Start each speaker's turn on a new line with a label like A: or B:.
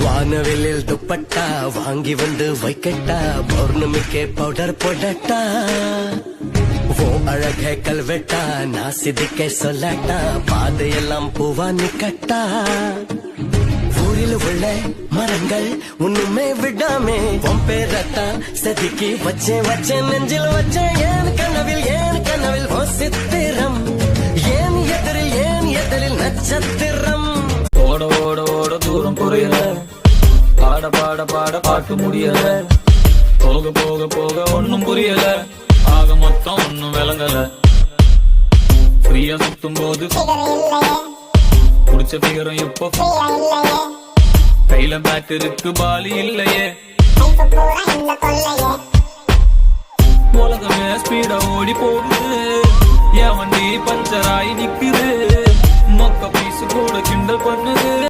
A: வானவில்லில் துப்பட்டா வாங்கி வந்து வைக்கட்டா, பௌர்ணமிக்கே பவுடர் போடட்டா, ஓ அழகே கல்வெட்டா, நான் சிதிக்க சொல்லட்டா, பாதையெல்லாம் பூவா நிக்கட்டா. ஊரில் உள்ள மரங்கள் ஒண்ணுமே விடாமே உன் பேரத்தான் செதுக்கி வச்சேன் நெஞ்சில் வச்சேன். ஏன் கனவில் ஓ சித்திரம், ஏன் எதிரில் நட்சத்திரம்.
B: ஓட ஓட ஓட தூரம் புரியல, பாட பாட பாட பாட்டு முடியல, போக போக போக ஒன்னும் புரியல, ஆக மொத்தம் ஒன்னும் விளங்கல. ஃப்ரீயா சுத்தும் போது புடிச்ச பிகரம் இப்போ கையில பேட் இருக்கு பாலி இல்லையே. உலகமே ஸ்பீடா ஓடி போகுது, என் வண்டி பஞ்சராயி நிக்குது, மொக்க பீசு கூட கிண்டல் பண்ணுது.